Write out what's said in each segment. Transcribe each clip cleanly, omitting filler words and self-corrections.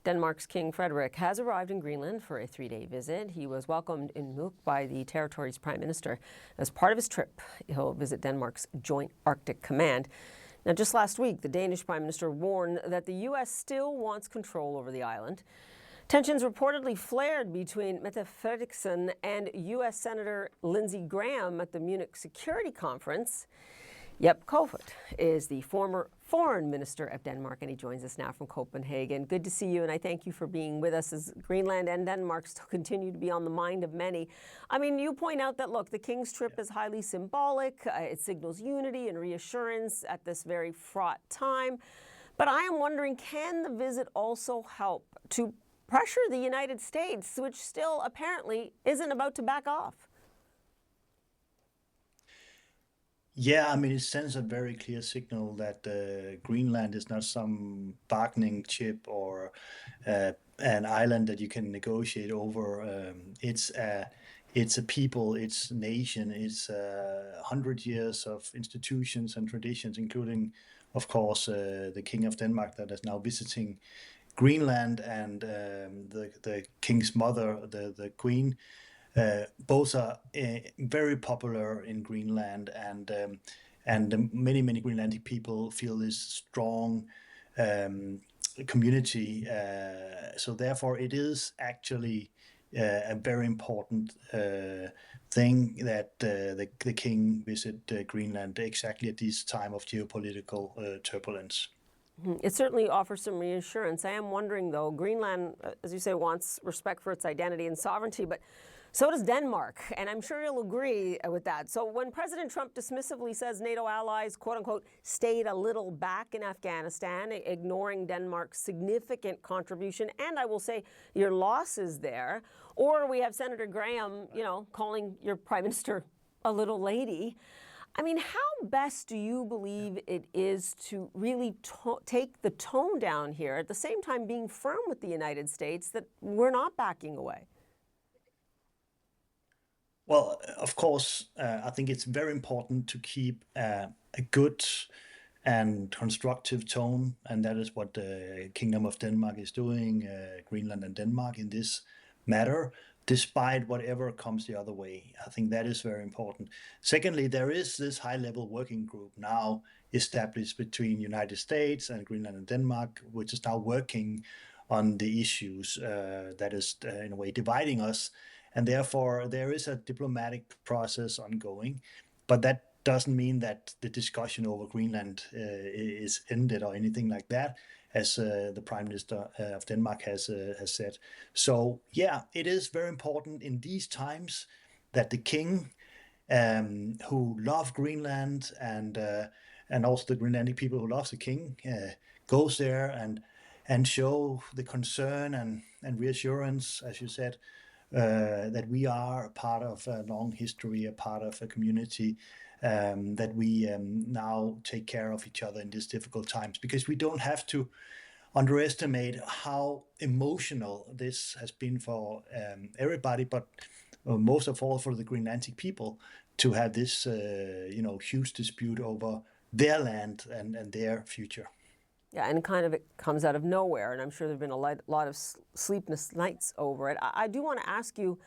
Denmark's King Frederik has arrived in Greenland for a 3-day visit. He was welcomed in Nuuk by the territory's prime minister. As part of his trip, he'll visit Denmark's Joint Arctic Command. Now, just last week, the Danish prime minister warned that the U.S. still wants control over the island. Tensions reportedly flared between Mette Frederiksen and U.S. Senator Lindsey Graham at the Munich Security Conference. Jeppe Kofod is the former foreign minister of Denmark, and he joins us now from Copenhagen. Good to see you, and I thank you for being with us as Greenland and Denmark still continue to be on the mind of many. I mean, you point out that, look, the King's trip is highly symbolic. It signals unity and reassurance at this very fraught time. But I am wondering, can the visit also help to pressure the United States, which still apparently isn't about to back off? Yeah, I mean, it sends a very clear signal that Greenland is not some bargaining chip or an island that you can negotiate over. It's a people, it's a nation, it's 100 years of institutions and traditions, including, of course, the King of Denmark that is now visiting Greenland, and the king's mother, the queen. Both are very popular in Greenland, and many Greenlandic people feel this strong community. So therefore, it is actually a very important thing that the king visit Greenland exactly at this time of geopolitical turbulence. It certainly offers some reassurance. I am wondering, though, Greenland, as you say, wants respect for its identity and sovereignty, but so does Denmark, and I'm sure you'll agree with that. So when President Trump dismissively says NATO allies, quote unquote, stayed a little back in Afghanistan, ignoring Denmark's significant contribution, and I will say your losses there, or we have Senator Graham, calling your prime minister a little lady. I mean, how best do you believe it is to really take the tone down here, at the same time being firm with the United States that we're not backing away? Well, of course, I think it's very important to keep a good and constructive tone, and that is what the Kingdom of Denmark is doing, Greenland and Denmark in this matter, despite whatever comes the other way. I think that is very important. Secondly, there is this high-level working group now established between United States and Greenland and Denmark, which is now working on the issues that is, in a way, dividing us. And therefore, there is a diplomatic process ongoing, but that doesn't mean that the discussion over Greenland is ended or anything like that, as the Prime Minister of Denmark has said. So, yeah, it is very important in these times that the king, who love Greenland and also the Greenlandic people who love the king, goes there and show the concern and reassurance, as you said, that we are a part of a long history, a part of a community, that we now take care of each other in these difficult times, because we don't have to underestimate how emotional this has been for everybody, but most of all for the Greenlandic people, to have this huge dispute over their land and their future. Yeah, and kind of it comes out of nowhere, and I'm sure there have been a lot of sleepless nights over it. I do want to ask you,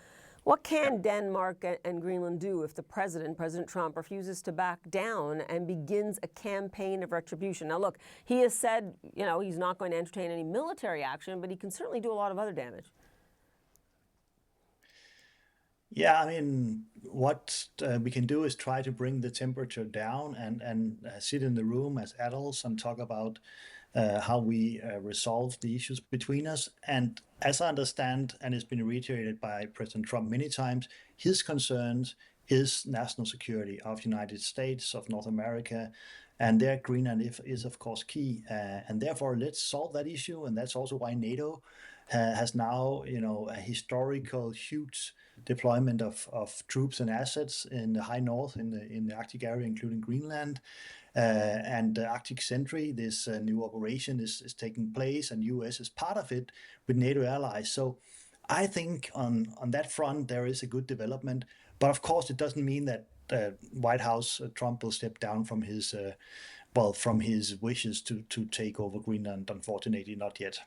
what can Denmark and Greenland do if the President Trump, refuses to back down and begins a campaign of retribution? Now, look, he has said, he's not going to entertain any military action, but he can certainly do a lot of other damage. Yeah, I mean, what we can do is try to bring the temperature down and sit in the room as adults and talk about how we resolve the issues between us. And as I understand, and it's been reiterated by President Trump many times, his concerns is national security of the United States, of North America, and there Greenland is of course key. And therefore, let's solve that issue. And that's also why NATO has now, a historical, huge deployment of troops and assets in the high north, in the Arctic area, including Greenland. And the Arctic Sentry, this new operation is taking place, and U.S. is part of it with NATO allies. So I think on that front, there is a good development. But of course, it doesn't mean that White House Trump will step down from his wishes to take over Greenland. Unfortunately, not yet.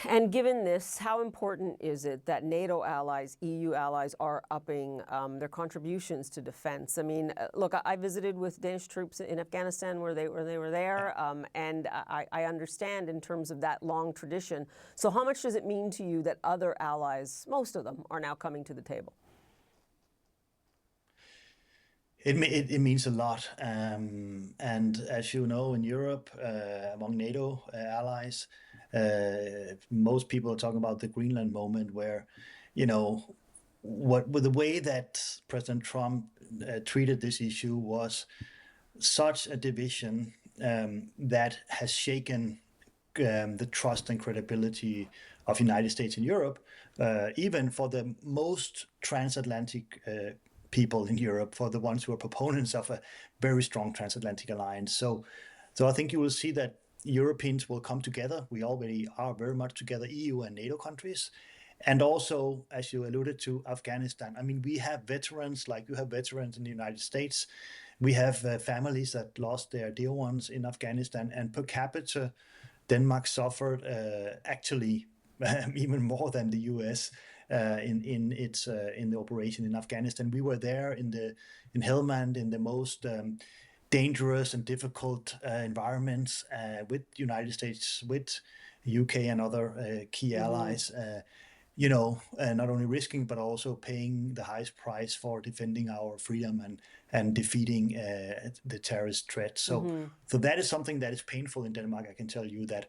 And given this, how important is it that NATO allies, EU allies, are upping their contributions to defense? I mean, look, I visited with Danish troops in Afghanistan where they were there, and I understand in terms of that long tradition. So how much does it mean to you that other allies, most of them, are now coming to the table? It means a lot. And as you know, in Europe, among NATO allies, most people are talking about the Greenland moment where, you know, what with the way that President Trump treated this issue was such a division that has shaken the trust and credibility of United States and Europe, even for the most transatlantic people in Europe, for the ones who are proponents of a very strong transatlantic alliance. So I think you will see that Europeans will come together. We already are very much together, EU and NATO countries. And also, as you alluded to, Afghanistan. I mean, we have veterans, like you have veterans in the United States. We have families that lost their dear ones in Afghanistan, and per capita, Denmark suffered actually even more than the U.S. In the operation in Afghanistan. We were there in Helmand in the most dangerous and difficult environments with the United States, with UK and other key allies. Not only risking but also paying the highest price for defending our freedom and defeating the terrorist threat. So that is something that is painful in Denmark. I can tell you that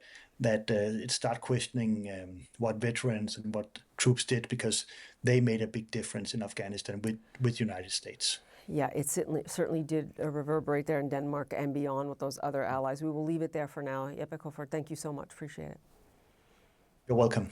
it start questioning what veterans and what troops did, because they made a big difference in Afghanistan with United States. Yeah, it certainly did reverberate there in Denmark and beyond with those other allies. We will leave it there for now. Jeppe Kofod, thank you so much. Appreciate it. You're welcome.